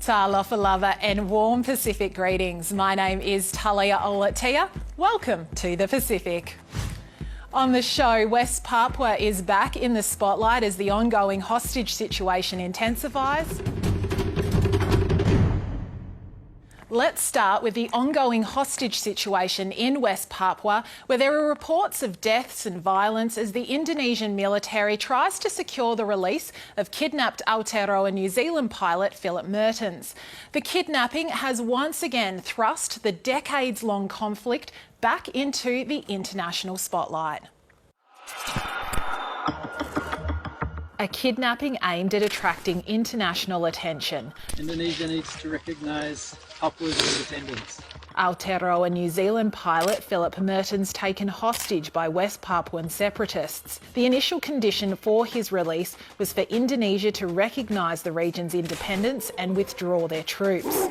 Talofa lover and warm Pacific greetings. My name is Talia Olatia. Welcome to the Pacific. On the show, West Papua is back in the spotlight as the ongoing hostage situation intensifies. Let's start with the ongoing hostage situation in West Papua, where there are reports of deaths and violence as the Indonesian military tries to secure the release of kidnapped Aotearoa New Zealand pilot Philip Mertens. The kidnapping has once again thrust the decades-long conflict back into the international spotlight. A kidnapping aimed at attracting international attention. Indonesia needs to recognise Papua's independence. Aotearoa New Zealand pilot Philip Mertens taken hostage by West Papuan separatists. The initial condition for his release was for Indonesia to recognise the region's independence and withdraw their troops.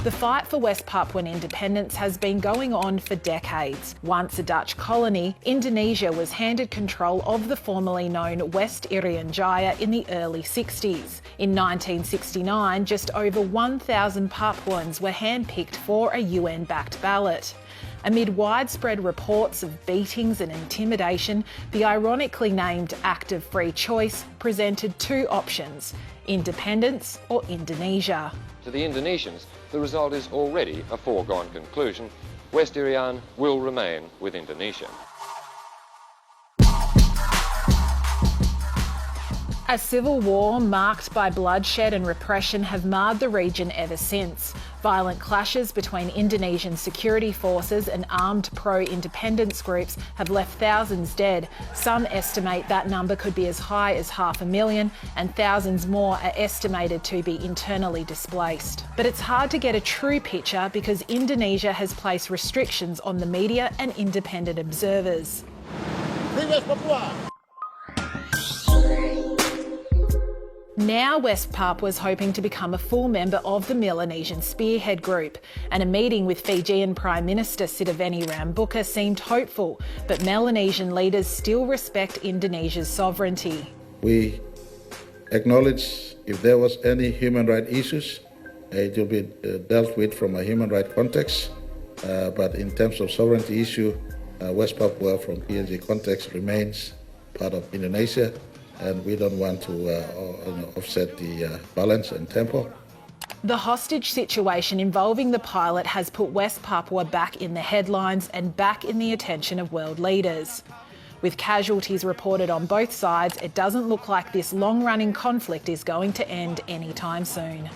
The fight for West Papuan independence has been going on for decades. Once a Dutch colony, Indonesia was handed control of the formerly known West Irian Jaya in the early 60s. In 1969, just over 1,000 Papuans were handpicked for a UN-backed ballot. Amid widespread reports of beatings and intimidation, the ironically named Act of Free Choice presented two options: independence or Indonesia. To the Indonesians, the result is already a foregone conclusion. West Irian will remain with Indonesia. A civil war marked by bloodshed and repression have marred the region ever since. Violent clashes between Indonesian security forces and armed pro-independence groups have left thousands dead. Some estimate that number could be as high as 500,000, and thousands more are estimated to be internally displaced. But it's hard to get a true picture because Indonesia has placed restrictions on the media and independent observers. West Papua. Now West Papua is hoping to become a full member of the Melanesian Spearhead Group, and a meeting with Fijian Prime Minister Sitiveni Rambuka seemed hopeful, but Melanesian leaders still respect Indonesia's sovereignty. We acknowledge if there was any human rights issues, it will be dealt with from a human rights context, but in terms of sovereignty issue, West Papua from PNG context remains part of Indonesia, and we don't want to offset the balance and tempo. The hostage situation involving the pilot has put West Papua back in the headlines and back in the attention of world leaders. With casualties reported on both sides, it doesn't look like this long-running conflict is going to end anytime soon.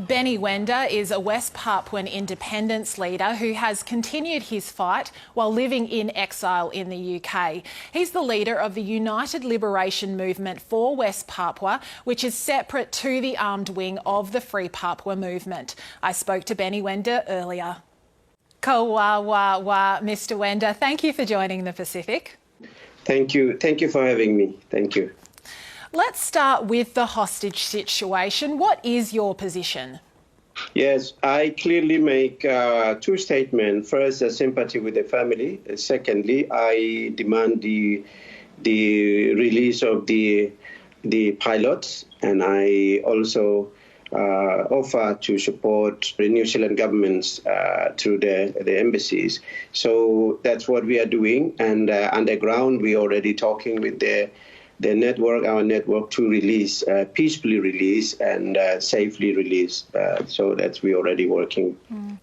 Benny Wenda is a West Papuan independence leader who has continued his fight while living in exile in the UK. He's the leader of the United Liberation Movement for West Papua, which is separate to the armed wing of the Free Papua movement. I spoke to Benny Wenda earlier. Kawawawa, Mr. Wenda, thank you for joining the Pacific. Thank you. Thank you for having me. Thank you. Let's start with the hostage situation. What is your position? Yes, I clearly make two statements. First, sympathy with the family. Secondly, I demand the release of the pilots, and I also offer to support the New Zealand governments through the embassies. So that's what we are doing, and underground we're already talking with the network, our network, to release, peacefully release and safely release. So that's we're already working.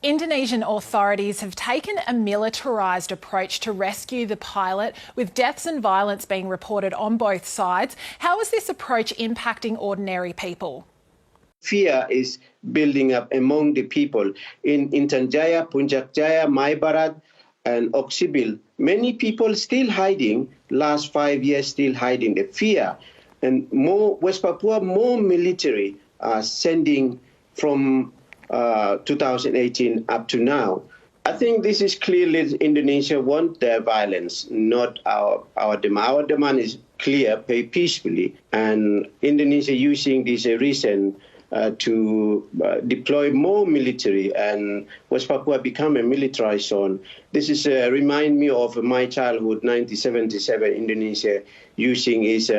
Indonesian authorities have taken a militarised approach to rescue the pilot, with deaths and violence being reported on both sides. How is this approach impacting ordinary people? Fear is building up among the people in Intan Jaya, Puncak Jaya, Mai Barat, and Oksibil. Many people still hiding, last 5 years still hiding the fear. And more West Papua, more military are sending from 2018 up to now. I think this is clearly Indonesia want their violence, not our demand. Our demand is clear, pay peacefully. And Indonesia using this recent to deploy more military, and West Papua become a militarized zone. This is remind me of my childhood, 1977, Indonesia using its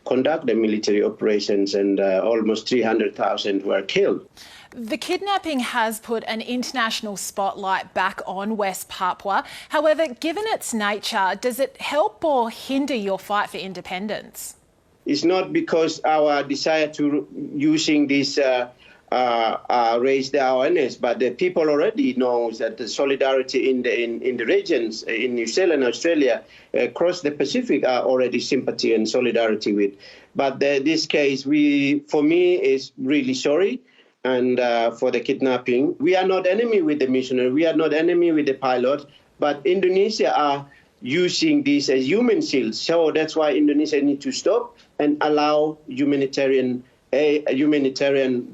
conduct the military operations, and almost 300,000 were killed. The kidnapping has put an international spotlight back on West Papua. However, given its nature, does it help or hinder your fight for independence? It's not because our desire to using this raise the awareness, but the people already know that the solidarity in the regions in New Zealand, Australia, across the Pacific are already sympathy and solidarity with. But this case, for me, is really sorry. And for the kidnapping, we are not enemy with the missionary, we are not enemy with the pilot, but Indonesia are using this as human shields. So that's why Indonesia need to stop and allow a humanitarian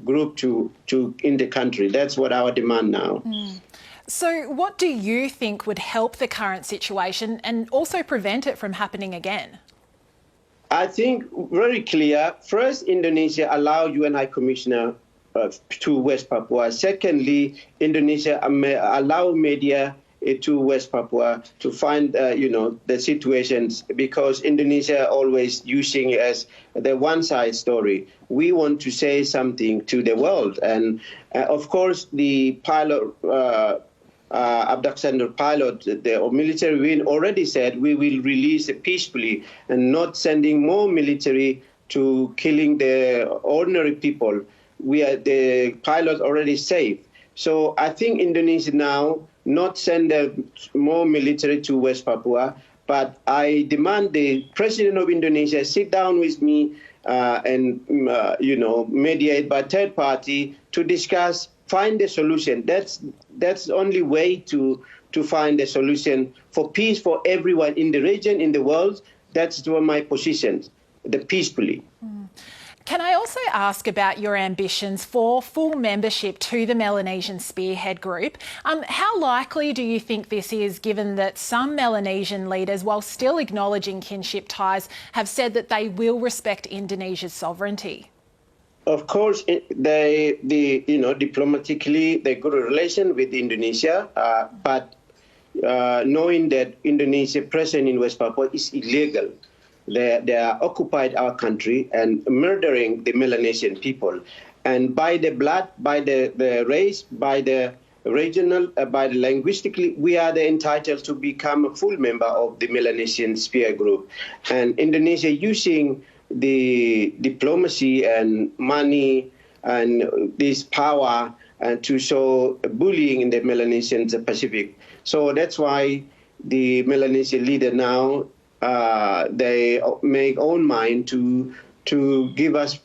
group to in the country. That's what our demand now. So what do you think would help the current situation and also prevent it from happening again? I think very clear. First, Indonesia allow UN High Commissioner to West Papua. Secondly, Indonesia allow media to West Papua to find, the situations, because Indonesia always using as the one-side story. We want to say something to the world. And of course, the pilot, abduction pilot, the military wing already said we will release it peacefully and not sending more military to killing the ordinary people. The pilot already safe. So I think Indonesia now not send more military to West Papua, but I demand the President of Indonesia sit down with me and mediate by third party to discuss, find a solution. That's the only way to find a solution for peace for everyone in the region, in the world. That's my position, the peacefully. Can I also ask about your ambitions for full membership to the Melanesian Spearhead Group? How likely do you think this is, given that some Melanesian leaders, while still acknowledging kinship ties, have said that they will respect Indonesia's sovereignty? Of course, diplomatically, they good relation with Indonesia, but knowing that Indonesia present in West Papua is illegal. They are occupied our country and murdering the Melanesian people. And by the blood, by the race, by the regional, by the linguistically, we are entitled to become a full member of the Melanesian Spearhead Group. And Indonesia using the diplomacy and money and this power to show bullying in the Melanesian Pacific. So that's why the Melanesian leader now they make own mind to give us,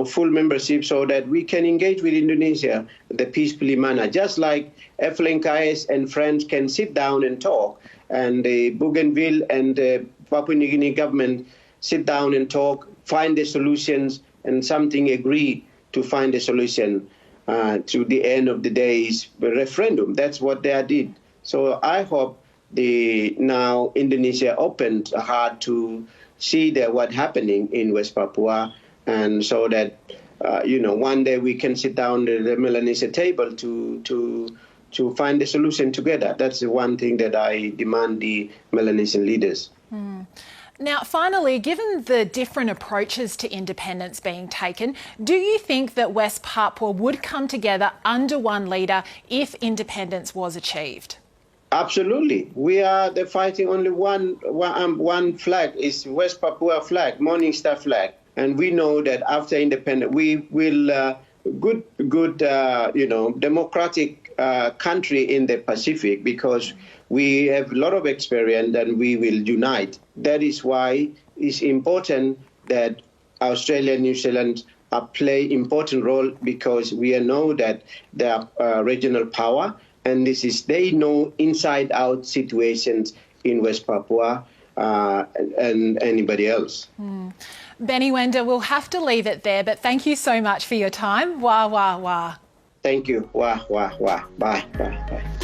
full membership so that we can engage with Indonesia the peacefully manner. Just like FLNKS and friends can sit down and talk, and the Bougainville and the Papua New Guinea government sit down and talk, find the solutions, and something agree to find a solution to the end of the day's referendum. That's what they did. So I hope now Indonesia opened a heart to see what's happening in West Papua, and so that one day we can sit down at the Melanesia table to find a solution together. That's the one thing that I demand the Melanesian leaders. Now, finally, given the different approaches to independence being taken, do you think that West Papua would come together under one leader if independence was achieved? Absolutely. We are fighting only one flag, is West Papua flag, Morning Star flag. And we know that after independence, we will democratic country in the Pacific, because we have a lot of experience and we will unite. That is why it's important that Australia and New Zealand play important role, because we know that they are regional power, and they know inside out situations in West Papua and anybody else. Benny, Wenda, we'll have to leave it there, but thank you so much for your time. Wah, wah, wah. Thank you. Wah, wah, wah. Bye, bye, bye.